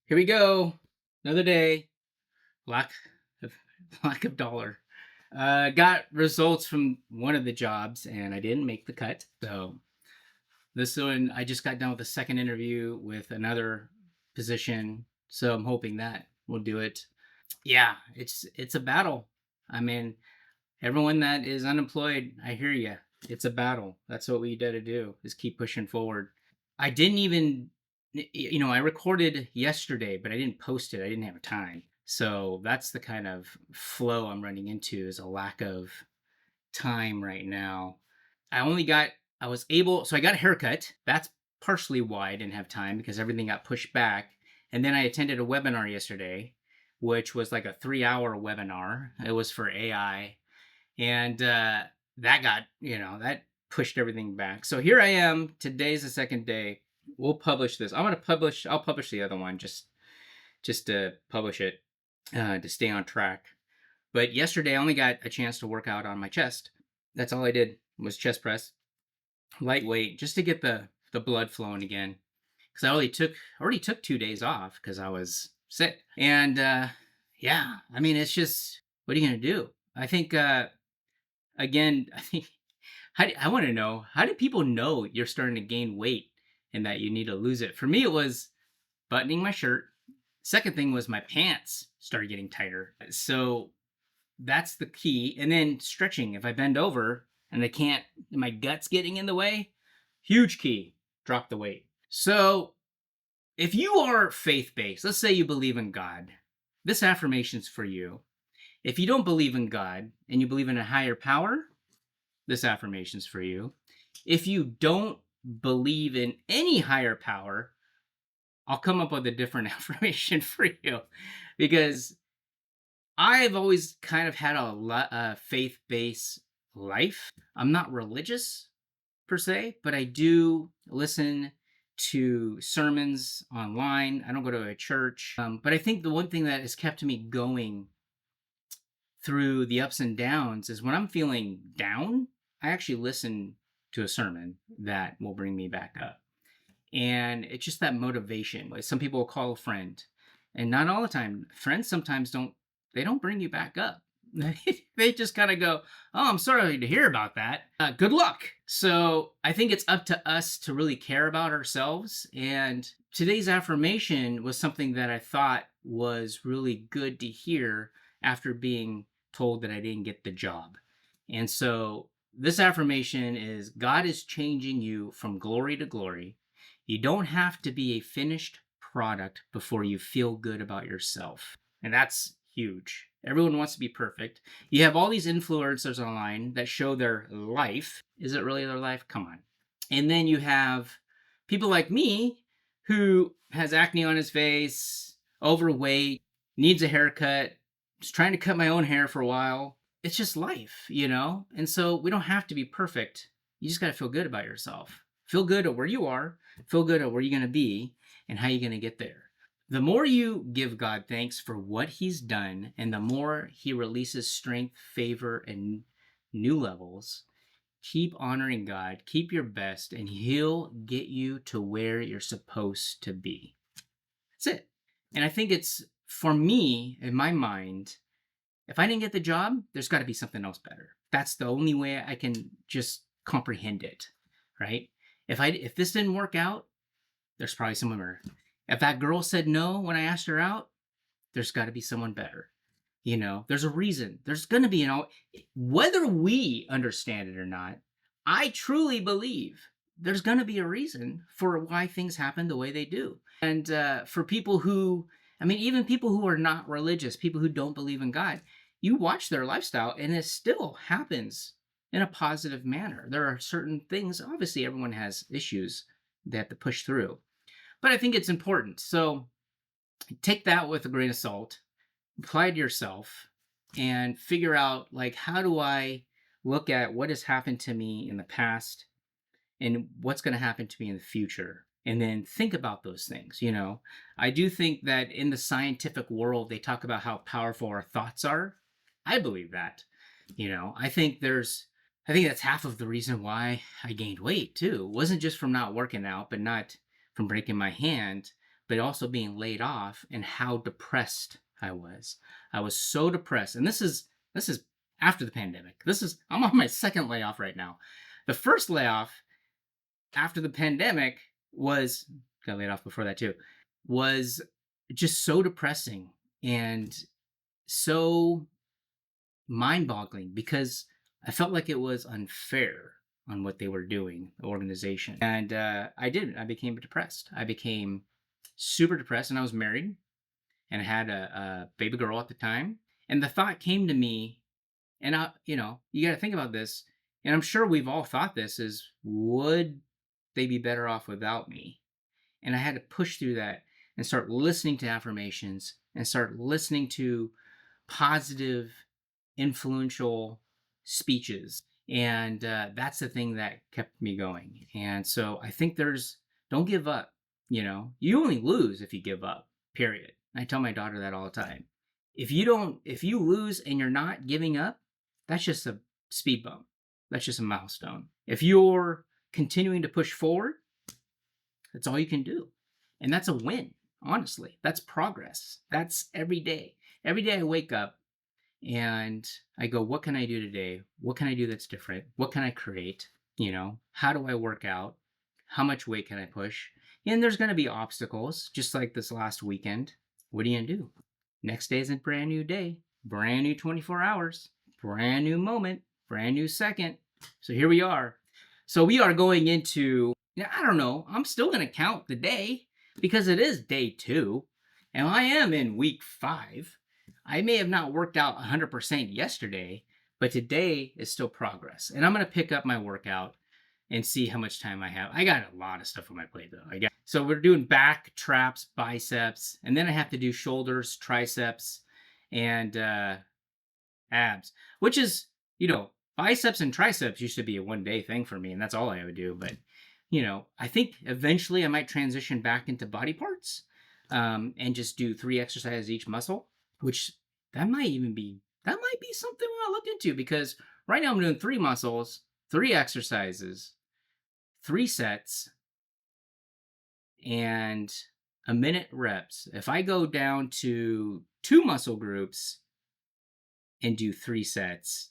Here we go. Another day. Lack of lack of dollar. Got results from one of the jobs and I didn't make the cut. So this one I just got done with a second interview with another position. So I'm hoping that will do it. Yeah, it's a battle. I mean, everyone that is unemployed, I hear you. It's a battle. That's what we got to do is keep pushing forward. I didn't even, I recorded yesterday, but I didn't post it. I didn't have time. So that's the kind of flow I'm running into is a lack of time right now. I only got, I was able, so I got a haircut. That's partially why I didn't have time because everything got pushed back. And then I attended a webinar yesterday, which was like a 3-hour webinar. It was for AI. And that got, that pushed everything back. So here I am. Today's the second day. We'll publish this. I'll publish the other one just to publish it to stay on track. But yesterday I only got a chance to work out on my chest. That's all I did was chest press, lightweight, just to get the blood flowing again. Because I already took 2 days off because I was sick. And yeah, I mean it's just what are you gonna do? I think again, I think I want to know how do people know you're starting to gain weight and that you need to lose it? For me, it was buttoning my shirt. Second thing was my pants started getting tighter. So that's the key. And then stretching. If I bend over and I can't, my gut's getting in the way, huge key. Drop the weight. So if you are faith based, let's say you believe in God, this affirmation's for you. If you don't believe in God and you believe in a higher power, this affirmation's for you. If you don't believe in any higher power, I'll come up with a different affirmation for you because I've always kind of had a faith-based life. I'm not religious per se, but I do listen to sermons online. I don't go to a church. But I think the one thing that has kept me going through the ups and downs is when I'm feeling down, I actually listen to a sermon that will bring me back up. And it's just that motivation. Like some people will call a friend, and not all the time. Friends sometimes don't bring you back up. They just kind of go, "Oh, I'm sorry to hear about that. Good luck." So I think it's up to us to really care about ourselves. And today's affirmation was something that I thought was really good to hear after being told that I didn't get the job. And so this affirmation is God is changing you from glory to glory. You don't have to be a finished product before you feel good about yourself. And that's huge. Everyone wants to be perfect. You have all these influencers online that show their life. Is it really their life? Come on. And then you have people like me who has acne on his face, overweight, needs a haircut, was trying to cut my own hair for a while. It's just life, you know? And so we don't have to be perfect. You just got to feel good about yourself. Feel good at where you are, feel good at where you're going to be, and how you're going to get there. The more you give God thanks for what he's done, and the more he releases strength, favor, and new levels, keep honoring God, keep your best, and he'll get you to where you're supposed to be. That's it. And I think it's, for me, in my mind, if I didn't get the job, there's got to be something else better. That's the only way I can just comprehend it, right? If this didn't work out, there's probably someone better. If that girl said no when I asked her out, there's got to be someone better. You know, there's a reason. There's going to be, whether we understand it or not, I truly believe there's going to be a reason for why things happen the way they do. And for people who, even people who are not religious, people who don't believe in God, you watch their lifestyle and it still happens in a positive manner. There are certain things, obviously, everyone has issues they have to push through. But I think it's important. So take that with a grain of salt, apply it to yourself, and figure out, like, how do I look at what has happened to me in the past and what's going to happen to me in the future? And then think about those things. I do think that in the scientific world, they talk about how powerful our thoughts are. I believe that. I think that's half of the reason why I gained weight too. It wasn't just from not working out, but not from breaking my hand, but also being laid off and how depressed I was. I was so depressed. And this is after the pandemic. I'm on my second layoff right now. The first layoff after the pandemic was, got laid off before that too, was just so depressing and so mind-boggling because I felt like it was unfair on what they were doing, the organization. And I became depressed. I became super depressed, and I was married, and I had a baby girl at the time. And the thought came to me, and you got to think about this, and I'm sure we've all thought this: is would they be better off without me? And I had to push through that and start listening to affirmations and start listening to positive, influential speeches. And that's the thing that kept me going. And so I think don't give up. You only lose if you give up, period. I tell my daughter that all the time. If you lose and you're not giving up, that's just a speed bump. That's just a milestone. If you're continuing to push forward, that's all you can do. And that's a win, honestly. That's progress. That's every day. Every day I wake up and I go, what can I do today? What can I do that's different? What can I create? How do I work out? How much weight can I push? And there's going to be obstacles, just like this last weekend. What are you going to do? Next day is a brand new day, brand new 24 hours, brand new moment, brand new second. So here we are. So we are going into, I don't know, I'm still going to count the day because it is day 2 and I am in week 5. I may have not worked out 100% yesterday, but today is still progress. And I'm going to pick up my workout and see how much time I have. I got a lot of stuff on my plate though. So we're doing back, traps, biceps, and then I have to do shoulders, triceps, and abs, which is, biceps and triceps used to be a one-day thing for me, and that's all I would do. But, I think eventually I might transition back into body parts and just do 3 exercises each muscle, which that might be something I'll look into, because right now I'm doing 3 muscles, 3 exercises, 3 sets, and a minute reps. If I go down to 2 muscle groups and do 3 sets,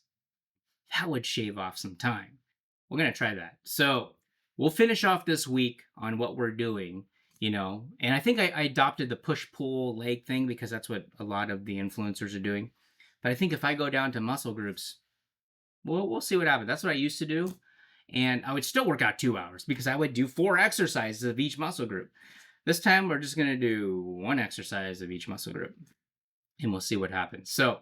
that would shave off some time. We're going to try that. So we'll finish off this week on what we're doing, and I think I adopted the push-pull leg thing because that's what a lot of the influencers are doing. But I think if I go down to muscle groups, we'll see what happens. That's what I used to do. And I would still work out 2 hours because I would do 4 exercises of each muscle group. This time we're just going to do 1 exercise of each muscle group and we'll see what happens. So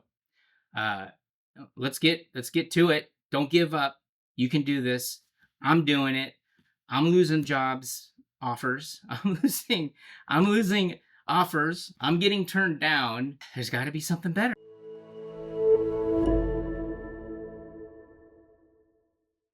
let's get to it. Don't give up. You can do this. I'm doing it. I'm losing offers. I'm losing offers. I'm getting turned down. There's got to be something better.